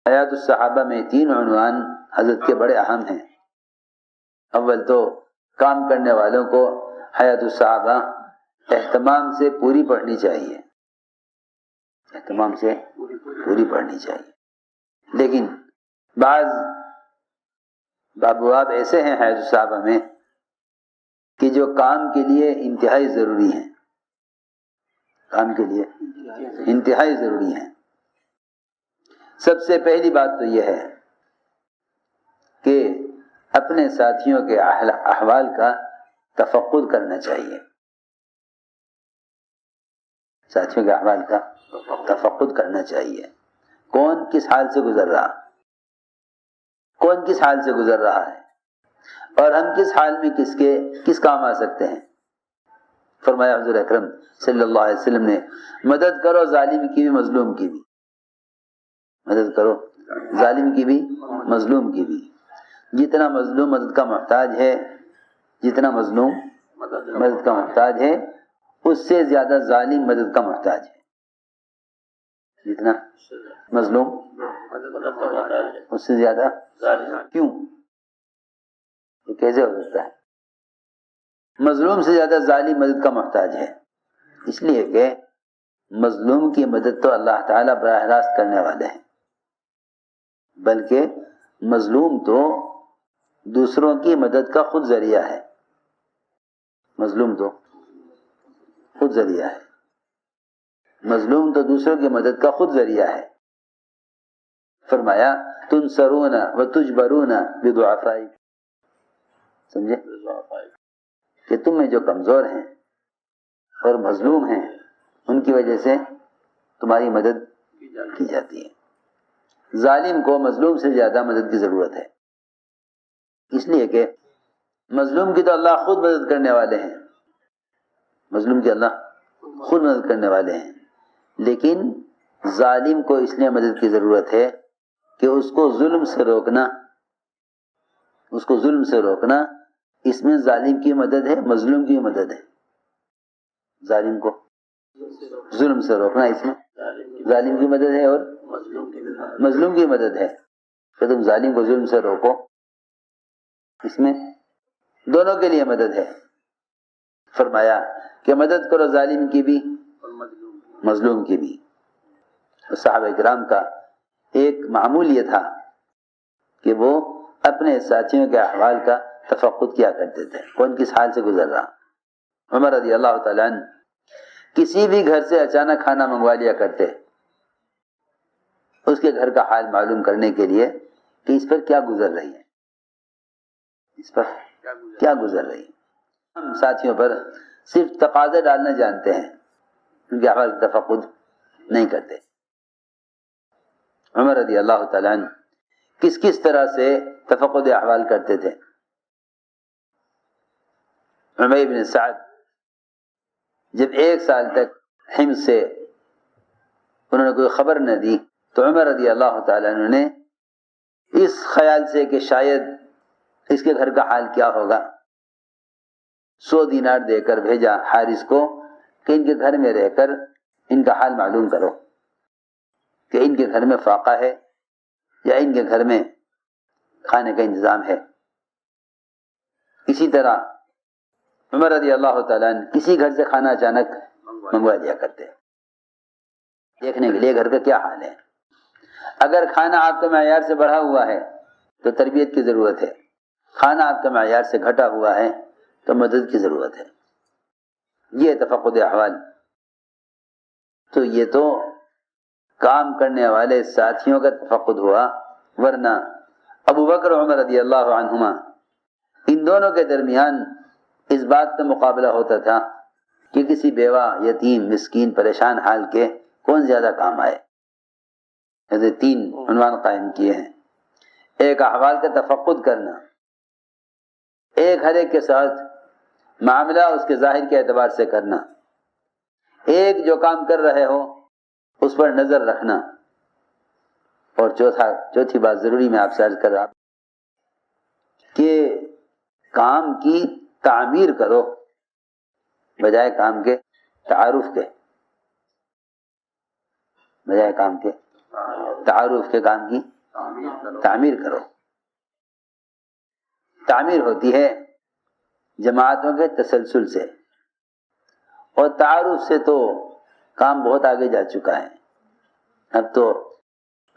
حیات الصحابہ میں 3 عنوان حضرت کے بڑے اہم ہیں۔ اول تو کام کرنے والوں کو حیات الصحابہ اہتمام سے پوری پڑھنی چاہیے، اہتمام سے پوری پڑھنی چاہیے، لیکن بعض ابواب ایسے ہیں حیات الصحابہ میں کہ جو کام کے لیے انتہائی ضروری ہیں، کام کے لیے انتہائی ضروری ہیں۔ سب سے پہلی بات تو یہ ہے کہ اپنے ساتھیوں کے احوال کا تفقد کرنا چاہیے، ساتھیوں کے احوال کا تفقد کرنا چاہیے۔ کون کس حال سے گزر رہا، کون کس حال سے گزر رہا ہے، اور ہم کس حال میں کس کام آ سکتے ہیں۔ فرمایا حضور اکرم صلی اللہ علیہ وسلم نے، مدد کرو ظالم کی بھی مظلوم کی بھی، مدد کرو ظالم کی بھی مظلوم کی بھی۔ جتنا مظلوم مدد کا محتاج ہے، جتنا مظلوم مدد کا محتاج ہے، اس سے زیادہ ظالم مدد کا محتاج ہے۔ جتنا مظلوم اس سے زیادہ کیوں؟ یہ کیسے ہو سکتا ہے؟ مظلوم سے زیادہ ظالم مدد کا محتاج ہے، اس لیے کہ مظلوم کی مدد تو اللہ تعالیٰ براہ راست کرنے والے ہیں، بلکہ مظلوم تو دوسروں کی مدد کا خود ذریعہ ہے، مظلوم تو خود ذریعہ ہے، مظلوم تو دوسروں کی مدد کا خود ذریعہ ہے۔ فرمایا تنصرون وتجبرون بضعفاء، سمجھے کہ تم میں جو کمزور ہیں اور مظلوم ہیں ان کی وجہ سے تمہاری مدد کی جاتی ہے۔ ظالم کو مظلوم سے زیادہ مدد کی ضرورت ہے، اس لیے کہ مظلوم کی تو اللہ خود مدد کرنے والے ہیں، مظلوم کی اللہ خود مدد کرنے والے ہیں، لیکن ظالم کو اس لیے مدد کی ضرورت ہے کہ اس کو ظلم سے روکنا، اس کو ظلم سے روکنا، اس میں ظالم کی مدد ہے، مظلوم کی مدد ہے۔ ظالم کو ظلم سے روکنا، اس میں ظالم کی مدد ہے اور مظلوم کی مدد ہے، کہ تم ظالم کو ظلم سے روکو، اس میں دونوں کے لیے مدد ہے۔ فرمایا کہ مدد کرو ظالم کی بھی مظلوم کی بھی۔ صحابہ کرام کا ایک معمول یہ تھا کہ وہ اپنے ساتھیوں کے احوال کا تفقد کیا کرتے تھے، کون کس حال سے گزر رہا۔ عمر رضی اللہ تعالیٰ عنہ کسی بھی گھر سے اچانک کھانا منگوا لیا کرتے اس کے گھر کا حال معلوم کرنے کے لیے کہ اس پر کیا گزر رہی ہے، اس پر کیا گزر رہی ہے۔ ہم ساتھیوں پر صرف تقاضے ڈالنا جانتے ہیں، ان کے احوال کا تفقد نہیں کرتے۔ عمر رضی اللہ تعالیٰ عنہ کس طرح سے تفقد احوال کرتے تھے۔ عمیر بن سعد جب 1 سال تک حمص سے انہوں نے کوئی خبر نہ دی تو عمر رضی اللہ تعالیٰ عنہ نے اس خیال سے کہ شاید اس کے گھر کا حال کیا ہوگا 100 دینار دے کر بھیجا حارث کو کہ ان کے گھر میں رہ کر ان کا حال معلوم کرو کہ ان کے گھر میں فاقہ ہے یا ان کے گھر میں کھانے کا انتظام ہے۔ اسی طرح عمر رضی اللہ تعالیٰ عنہ کسی گھر سے کھانا اچانک منگوا دیا کرتے دیکھنے کے لیے گھر کا کیا حال ہے۔ اگر کھانا آپ کے معیار سے بڑھا ہوا ہے تو تربیت کی ضرورت ہے، کھانا آپ کے معیار سے گھٹا ہوا ہے تو مدد کی ضرورت ہے۔ یہ تفقد احوال، تو یہ تو کام کرنے والے ساتھیوں کا تفقد ہوا، ورنہ ابو بکر عمر رضی اللہ عنہما ان دونوں کے درمیان اس بات کا مقابلہ ہوتا تھا کہ کسی بیوہ، یتیم، مسکین، پریشان حال کے کون زیادہ کام آئے۔ ایسے 3 عنوان قائم کیے ہیں۔ ایک احوال کا تفقد کرنا، ایک ہر ایک کے ساتھ معاملہ اس کے ظاہر کے اعتبار سے کرنا، ایک جو کام کر رہے ہو اس پر نظر رکھنا، اور چوتھی بات ضروری میں آپ سے عرض کر رہا کہ کام کی تعمیر کرو بجائے کام کے تعارف کے، بجائے کام کے تعارف کے کام کی تعمیر کرو. تعمیر ہوتی ہے جماعتوں کے تسلسل سے، اور تعارف سے تو کام بہت آگے جا چکا ہے. اب تو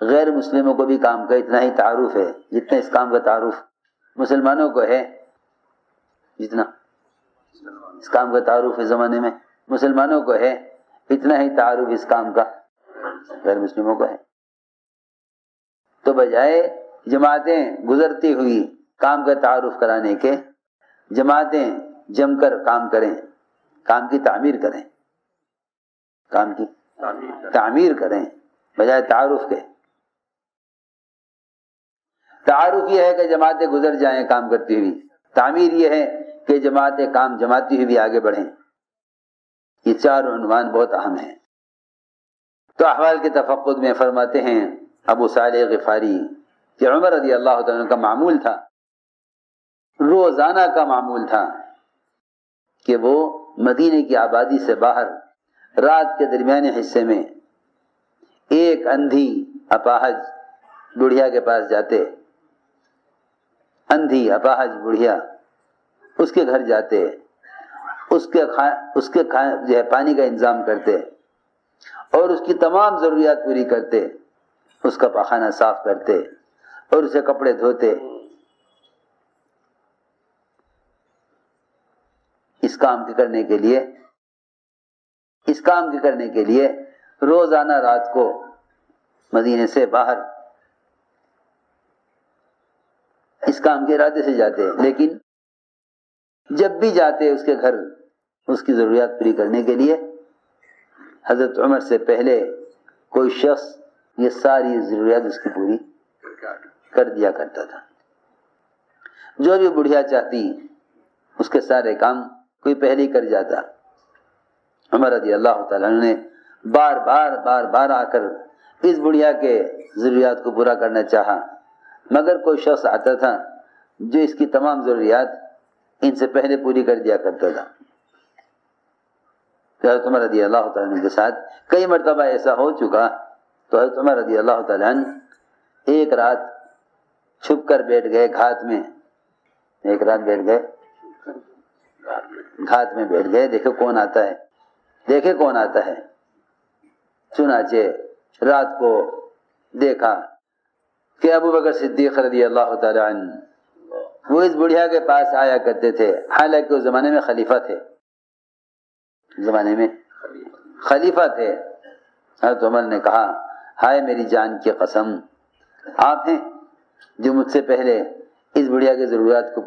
غیر مسلموں کو بھی کام کا اتنا ہی تعارف ہے جتنا اس کام کا تعارف مسلمانوں کو ہے. جتنا اس کام کا تعارف اس زمانے میں مسلمانوں کو ہے اتنا ہی تعارف اس کام کا غیر مسلموں کو ہے. تو بجائے جماعتیں گزرتی ہوئی کام کا تعارف کرانے کے، جماعتیں جم کر کام کریں، کام کی تعمیر کریں، کام کی تعمیر کریں بجائے تعارف کے. تعارف یہ ہے کہ جماعتیں گزر جائیں کام کرتی ہوئی، تعمیر یہ ہے کہ جماعتیں کام جماتی ہوئی بھی آگے بڑھیں. یہ چار عنوان بہت اہم ہیں. تو احوال کے تفقد میں فرماتے ہیں ابو صالح غفاری کہ عمر رضی اللہ تعالیٰ کا معمول تھا، روزانہ کا معمول تھا کہ وہ مدینے کی آبادی سے باہر رات کے درمیانے حصے میں ایک اندھی اپاہج بڑھیا کے پاس جاتے. اندھی اپاہج بڑھیا، اس کے گھر جاتے، اس کے جو ہے پانی کا انتظام کرتے اور اس کی تمام ضروریات پوری کرتے. اس کا پاخانہ صاف کرتے اور اسے کپڑے دھوتے. اس کام کے کرنے کے لیے روزانہ رات کو مدینے سے باہر اس کام کے ارادے سے جاتے. لیکن جب بھی جاتے اس کے گھر اس کی ضروریات پوری کرنے کے لیے، حضرت عمر سے پہلے کوئی شخص یہ ساری ضروریات اس کی پوری کر دیا کرتا تھا. جو بھی بڑھیا چاہتی اس کے سارے کام کوئی پہلے ہی کر جاتا. عمر رضی اللہ تعالیٰ عنہ نے بار بار آ کر اس بڑھیا کے ضروریات کو پورا کرنا چاہا، مگر کوئی شخص آتا تھا جو اس کی تمام ضروریات ان سے پہلے پوری کر دیا کرتا تھا. حضرت عمر رضی اللہ تعالیٰ عنہ کے ساتھ کئی مرتبہ ایسا ہو چکا. تو حضرت عمر رضی اللہ تعالیٰ عنہ ایک رات چھپ کر بیٹھ گئے گھات میں. دیکھے کون آتا ہے. چنانچہ رات کو دیکھا کہ ابو بکر صدیق رضی اللہ تعالیٰ عنہ وہ اس بڑھیا کے پاس آیا کرتے تھے. حالانکہ اس زمانے میں خلیفہ تھے. حضرت عمر نے کہا، ہائے میری جان کی قسم، آپ ہیں جو مجھ سے پہلے اس بڑھیا کی ضروریات کو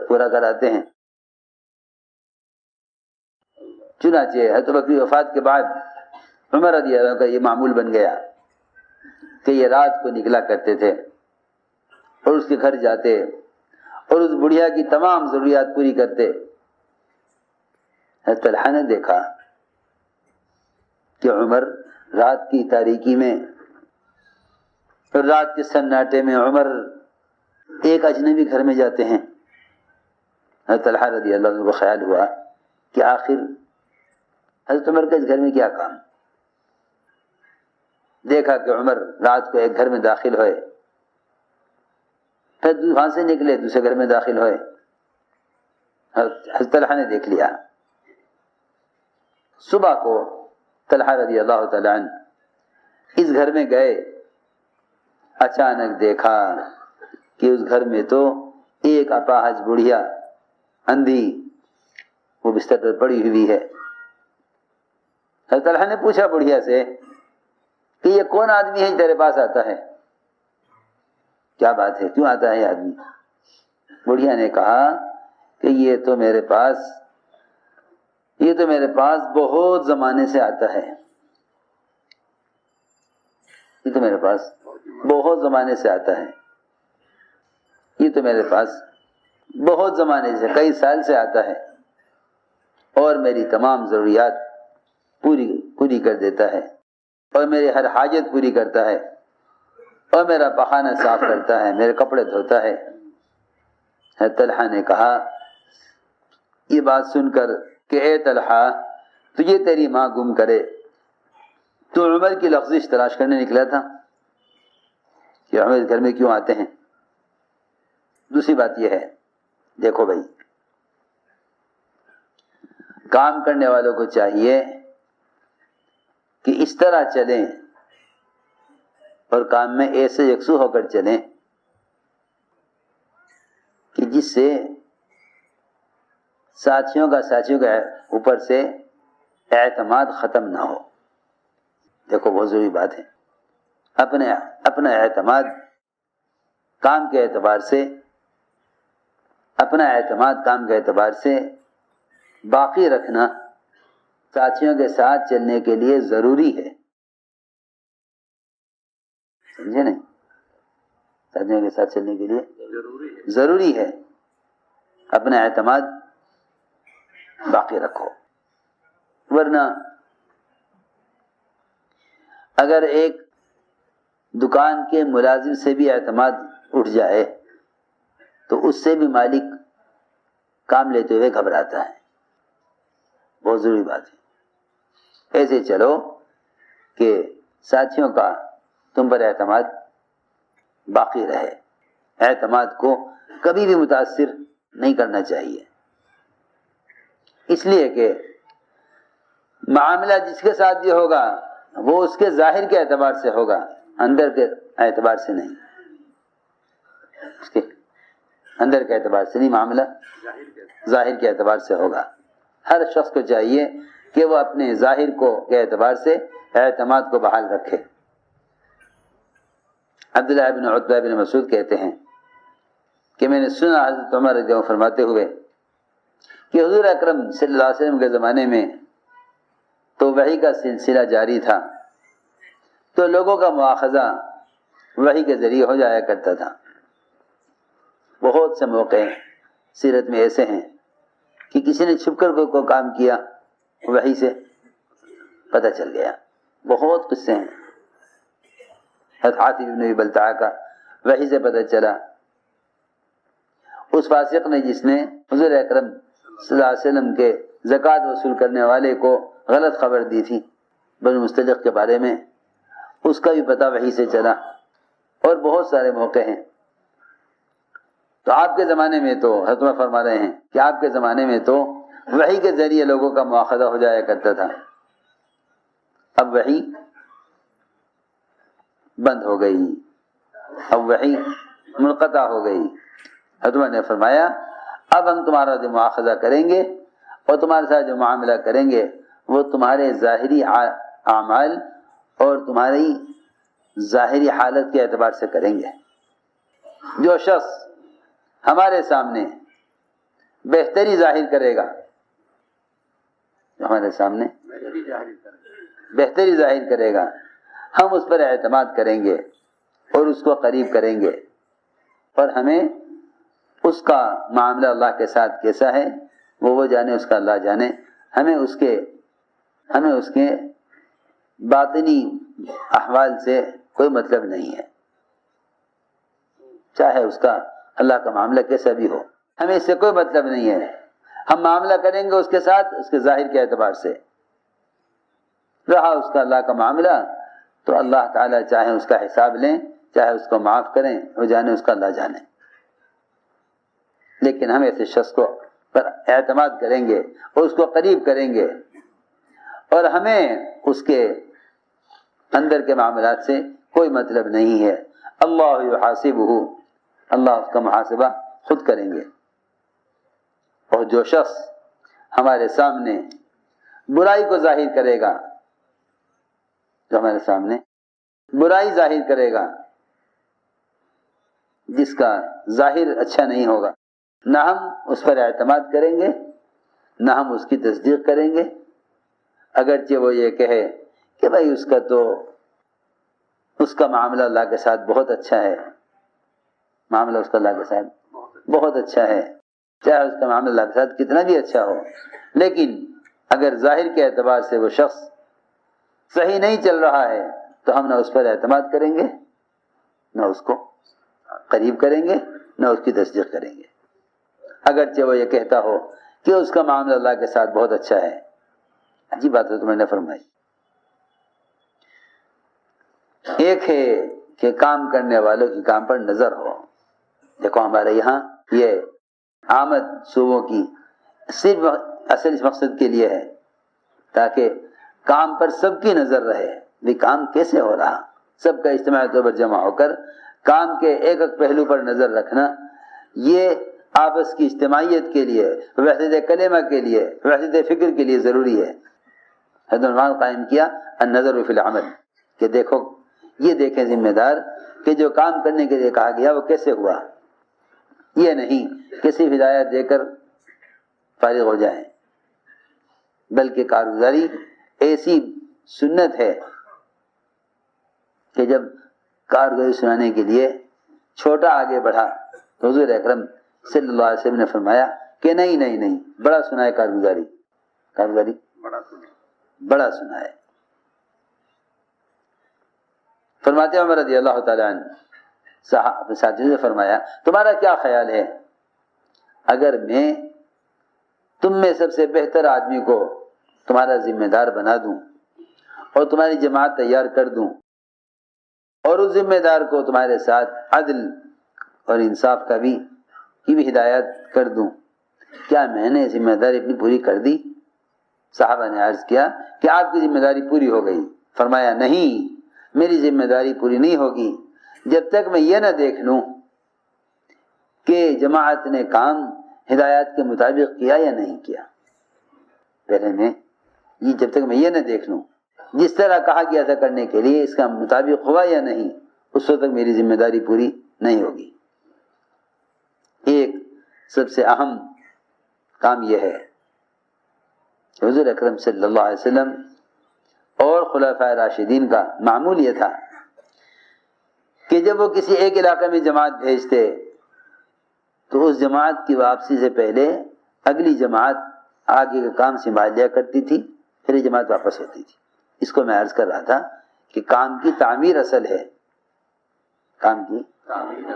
پورا کراتے ہیں. چنانچہ حضرت بکر کی وفات کے بعد عمر رضی اللہ عنہ کا یہ معمول بن گیا کہ یہ رات کو نکلا کرتے تھے اور اس کے گھر جاتے اور اس بڑھیا کی تمام ضروریات پوری کرتے. حضرت طلحہ نے دیکھا کہ عمر رات کی تاریکی میں اور رات کے سناٹے میں عمر ایک اجنبی گھر میں جاتے ہیں. حضرت طلحہ رضی اللہ عنہ کو خیال ہوا کہ آخر حضرت عمر کا اس گھر میں کیا کام. دیکھا کہ عمر رات کو ایک گھر میں داخل ہوئے، پھر وہاں سے نکلے دوسرے گھر میں داخل ہوئے. حضرت طلحہ نے دیکھ لیا. صبح کو طلحہ رضی اللہ تعالیٰ عنہ اس گھر میں گئے. اچانک دیکھا کہ اس گھر میں تو ایک اپاہج بڑھیا اندھی وہ بستر پر پڑی ہوئی ہے. حضرت طلحہ نے پوچھا بڑھیا سے کہ یہ کون آدمی ہے تیرے پاس آتا ہے، کیا بات ہے، کیوں آتا ہے یہ آدمی؟ بڑھیا نے کہا کہ یہ تو میرے پاس بہت زمانے سے آتا ہے. یہ تو میرے پاس بہت زمانے سے کئی سال سے آتا ہے اور میری تمام ضروریات پوری کر دیتا ہے اور میری ہر حاجت پوری کرتا ہے اور میرا پخانہ صاف کرتا ہے، میرے کپڑے دھوتا ہے. حضرت طلحہ نے کہا یہ بات سن کر کہ اے طلحہ تجھے تیری ماں گم کرے، تو عمر کی لغزش تلاش کرنے نکلا تھا کہ عمر اس گھر میں کیوں آتے ہیں. دوسری بات یہ ہے، دیکھو بھائی، کام کرنے والوں کو چاہیے کہ اس طرح چلیں اور کام میں ایسے یکسو ہو کر چلیں کہ جس سے ساتھیوں کا اوپر سے اعتماد ختم نہ ہو. دیکھو بہت ضروری بات ہے، اپنا اعتماد کام کے اعتبار سے، اپنا اعتماد کام کے اعتبار سے باقی رکھنا ساتھیوں کے ساتھ چلنے کے لیے ضروری ہے. سمجھے نہیں؟ ساتھیوں کے ساتھ چلنے کے لیے ضروری ہے اپنا اعتماد باقی رکھو. ورنہ اگر ایک دکان کے ملازم سے بھی اعتماد اٹھ جائے تو اس سے بھی مالک کام لیتے ہوئے گھبراتا ہے. بہت ضروری بات ہے. ایسے چلو کہ ساتھیوں کا تم پر اعتماد باقی رہے. اعتماد کو کبھی بھی متاثر نہیں کرنا چاہیے، اس لیے کہ معاملہ جس کے ساتھ بھی ہوگا وہ اس کے ظاہر کے اعتبار سے ہوگا، اندر کے اعتبار سے نہیں. اس کے اندر کے اعتبار سے نہیں، معاملہ ظاہر کے اعتبار سے ہوگا. ہر شخص کو چاہیے کہ وہ اپنے ظاہر کے اعتبار سے اعتماد کو بحال رکھے. عبداللہ بن عتبہ بن مسعود کہتے ہیں کہ میں نے سنا حضرت عمر رضی اللہ عنہ فرماتے ہوئے کہ حضور اکرم صلی اللہ علیہ وسلم کے زمانے میں تو وحی کا سلسلہ جاری تھا، تو لوگوں کا مواخذہ وحی کے ذریعے ہو جایا کرتا تھا. بہت سے موقع سیرت میں ایسے ہیں کہ کسی نے چھپ کر کوئی کام کیا، وحی سے پتہ چل گیا. بہت قصے ہیں. حضرت حاتب بن ابی بلتعہ کا وحی سے پتہ چلا. اس فاسق نے جس نے حضور اکرم صلی اللہ علیہ وسلم کے زکوٰۃ وصول کرنے والے کو غلط خبر دی تھی بنو مستلق کے بارے میں، اس کا بھی پتہ وحی سے چلا. اور بہت سارے موقع ہیں. تو آپ کے زمانے میں تو حضرت عمر فرما رہے ہیں کہ آپ کے زمانے میں تو وحی کے ذریعے لوگوں کا مواخذہ ہو جایا کرتا تھا. اب وحی بند ہو گئی، اب وحی منقطع ہو گئی. حضرت عمر نے فرمایا اب ہم تمہارا جو مواخذہ کریں گے اور تمہارے ساتھ جو معاملہ کریں گے وہ تمہارے ظاہری اعمال اور تمہاری ظاہری حالت کے اعتبار سے کریں گے. جو شخص ہمارے سامنے بہتری ظاہر کرے گا، جو ہمارے سامنے بہتری ظاہر کرے گا، ہم اس پر اعتماد کریں گے اور اس کو قریب کریں گے. اور ہمیں اس کا معاملہ اللہ کے ساتھ کیسا ہے وہ جانے، اس کا اللہ جانے. ہمیں اس کے باطنی احوال سے کوئی مطلب نہیں ہے، چاہے اس کا اللہ کا معاملہ کیسا بھی ہو، ہمیں اس سے کوئی مطلب نہیں ہے. ہم معاملہ کریں گے اس کے ساتھ اس کے ظاہر کے اعتبار سے. رہا اس کا اللہ کا معاملہ تو اللہ تعالیٰ چاہے اس کا حساب لیں، چاہے اس کو معاف کریں، وہ جانے، اس کا اللہ جانے. لیکن ہم ایسے شخص کو پر اعتماد کریں گے اور اس کو قریب کریں گے، اور ہمیں اس کے اندر کے معاملات سے کوئی مطلب نہیں ہے. اللہ یحاسبہ، اللہ اس کا محاسبہ خود کریں گے. اور جو شخص ہمارے سامنے برائی کو ظاہر کرے گا، جو ہمارے سامنے برائی ظاہر کرے گا، جس کا ظاہر اچھا نہیں ہوگا، نہ ہم اس پر اعتماد کریں گے نہ ہم اس کی تصدیق کریں گے. اگرچہ وہ یہ کہے کہ بھائی اس کا معاملہ اللہ کے ساتھ بہت اچھا ہے، معاملہ اس کا اللہ کے ساتھ بہت اچھا ہے، چاہے اس کا معاملہ اللہ کے ساتھ کتنا بھی اچھا ہو، لیکن اگر ظاہر کے اعتبار سے وہ شخص صحیح نہیں چل رہا ہے تو ہم نہ اس پر اعتماد کریں گے نہ اس کو قریب کریں گے نہ اس کی تصدیق کریں گے. اگرچہ وہ یہ کہتا ہو کہ اس کا معاملہ اللہ کے ساتھ بہت اچھا ہے. عجیب بات ہے تم نے فرمائی. ایک ہے کہ کام کرنے والوں کی کام پر نظر ہو. دیکھو ہمارے یہاں یہ آمد صوبوں کی صرف اصل اس مقصد کے لیے ہے تاکہ کام پر سب کی نظر رہے بھی کام کیسے ہو رہا، سب کا اجتماعی طور پر جمع ہو کر کام کے ایک ایک پہلو پر نظر رکھنا. یہ آپس کی اجتماعیت کے لیے، وحدت کلمہ کے لیے، وحدت فکر کے لیے ضروری ہے. حضرت عنوان قائم کیا النظر فی العمل کہ دیکھو یہ دیکھیں ذمہ دار کہ جو کام کرنے کے لیے کہا گیا وہ کیسے ہوا. یہ نہیں کہ صرف ہدایت دے کر فارغ ہو جائیں، بلکہ کارگزاری ایسی سنت ہے کہ جب کارگزاری سنانے کے لیے چھوٹا آگے بڑھا تو حضور اکرم صلی اللہ علیہ وسلم نے فرمایا کہ نہیں بڑا سنائے کارگزاری بڑا سنائے. فرماتے عمر رضی اللہ تعالیٰ عنہ اپنے ساتھیوں سے فرمایا تمہارا کیا خیال ہے اگر میں تم میں سب سے بہتر آدمی کو تمہارا ذمہ دار بنا دوں اور تمہاری جماعت تیار کر دوں اور اس ذمہ دار کو تمہارے ساتھ عدل اور انصاف کی بھی ہدایت کر دوں، کیا میں نے ذمہ داری اپنی پوری کر دی؟ صحابہ نے عرض کیا کہ آپ کی ذمہ داری پوری ہو گئی. فرمایا نہیں، میری ذمہ داری پوری نہیں ہوگی جب تک میں یہ نہ دیکھ لوں کہ جماعت نے کام ہدایات کے مطابق کیا یا نہیں کیا. پہلے میں یہ جب تک میں یہ نہ دیکھ لوں جس طرح کہا گیا تھا کرنے کے لیے اس کا مطابق ہوا یا نہیں، اس وقت تک میری ذمہ داری پوری نہیں ہوگی. ایک سب سے اہم کام یہ ہے کہ حضور اکرم صلی اللہ علیہ وسلم اور خلفائے راشدین کا معمول یہ تھا کہ جب وہ کسی ایک علاقے میں جماعت بھیجتے تو اس جماعت کی واپسی سے پہلے اگلی جماعت آگے کا کام سنبھال لیا کرتی تھی، پھر یہ جماعت واپس ہوتی تھی. اس کو میں عرض کر رہا تھا کہ کام کی تعمیر اصل ہے، کام کی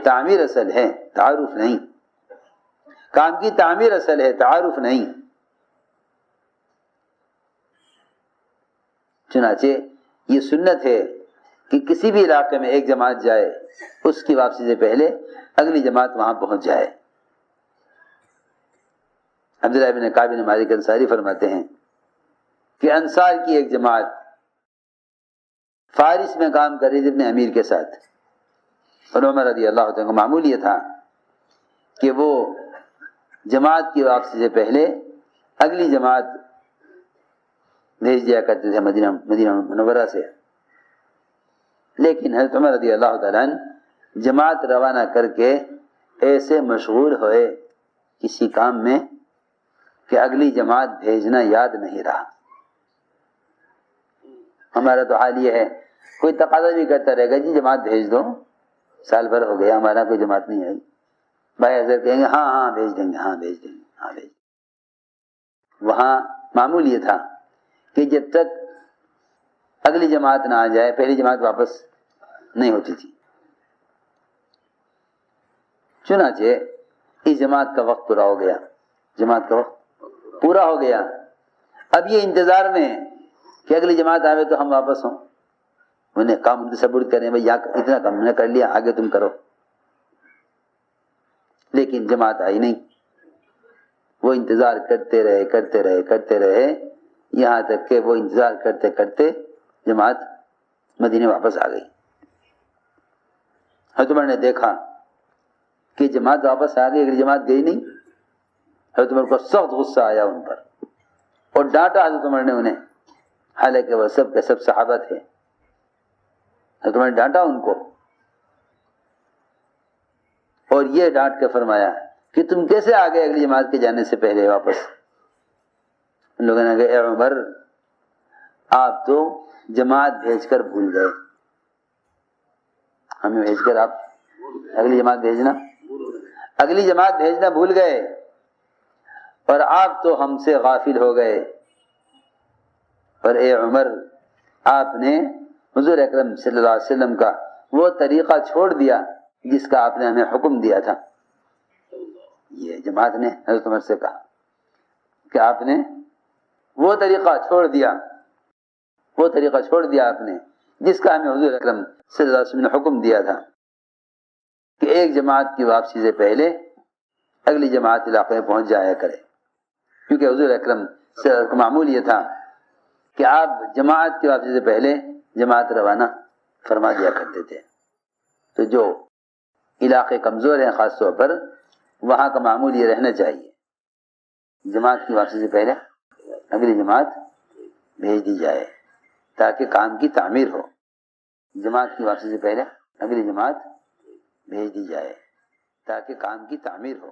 تعمیر اصل ہے، تعارف نہیں. کام کی تعمیر اصل ہے، تعارف نہیں. چنانچہ یہ سنت ہے کہ کسی بھی علاقے میں ایک جماعت جائے اس کی واپسی سے پہلے اگلی جماعت وہاں پہنچ جائے. عبداللہ بن کعب بن مالک انصاری فرماتے ہیں کہ انصار کی ایک جماعت فارس میں کام کر رہی تھی اپنے امیر کے ساتھ، اور عمر رضی اللہ عنہ کا معمول یہ تھا کہ وہ جماعت کی واپسی سے پہلے اگلی جماعت بھیج دیا کرتے تھے مدینہ منورہ سے. لیکن حضرت عمر رضی اللہ تعالیٰ عنہ جماعت روانہ کر کے ایسے مشغول ہوئے کسی کام میں کہ اگلی جماعت بھیجنا یاد نہیں رہا. ہمارا تو حال یہ ہے، کوئی تقاضا بھی کرتا رہے گا جی جماعت بھیج دو، سال بھر ہو گیا ہمارا کوئی جماعت نہیں آئی، بھائی حضرت کہیں گے ہاں بھیج دیں گے. وہاں معمول یہ تھا کہ جب تک اگلی جماعت نہ آ جائے پہلی جماعت واپس نہیں ہوتی تھی. چنانچہ اس جماعت کا وقت پورا ہو گیا، جماعت کا وقت پورا ہو گیا. اب یہ انتظار میں کہ اگلی جماعت آئے تو ہم واپس ہوں، انہیں کام سپورٹ کریں بھائی اتنا کام نے کر لیا آگے تم کرو. لیکن جماعت آئی نہیں. وہ انتظار کرتے رہے یہاں تک کہ وہ انتظار کرتے کرتے جماعت مدینے واپس آ گئی. حضرت عمر نے دیکھا کہ جماعت واپس آ گئی، اگلی جماعت گئی نہیں. حضرت عمر کو سخت غصہ آیا ان پر اور ڈانٹا حضرت عمر نے انہیں، حالانکہ وہ سب کے سب صحابہ تھے. حضرت عمر نے ڈانٹا ان کو اور یہ ڈانٹ کے فرمایا کہ تم کیسے آ گئے اگلی جماعت کے جانے سے پہلے واپس. ان لوگوں نے کہا اے عمر آپ تو جماعت بھیج کر بھول گئے، ہمیں بھیج کر آپ اگلی جماعت بھیجنا بھول گئے اور آپ تو ہم سے غافل ہو گئے. اور اے عمر آپ نے حضور اکرم صلی اللہ علیہ وسلم کا وہ طریقہ چھوڑ دیا جس کا آپ نے ہمیں حکم دیا تھا. یہ جماعت نے حضرت عمر سے کہا کہ آپ نے وہ طریقہ چھوڑ دیا آپ نے جس کا ہمیں حضور اکرم صلی اللہ علیہ وسلم نے حکم دیا تھا کہ ایک جماعت کی واپسی سے پہلے اگلی جماعت علاقے میں پہنچ جایا کرے، کیونکہ حضور اکرم صلی اللہ علیہ وسلم کا معمول یہ تھا کہ آپ جماعت کی واپسی سے پہلے جماعت روانہ فرما دیا کرتے تھے۔ تو جو علاقے کمزور ہیں خاص طور پر وہاں کا معمول یہ رہنا چاہیے، جماعت کی واپسی سے پہلے اگلی جماعت بھیج دی جائے تاکہ کام کی تعمیر ہو، جماعت کی واپسی سے پہلے اگلی جماعت بھیج دی جائے تاکہ کام کی تعمیر ہو۔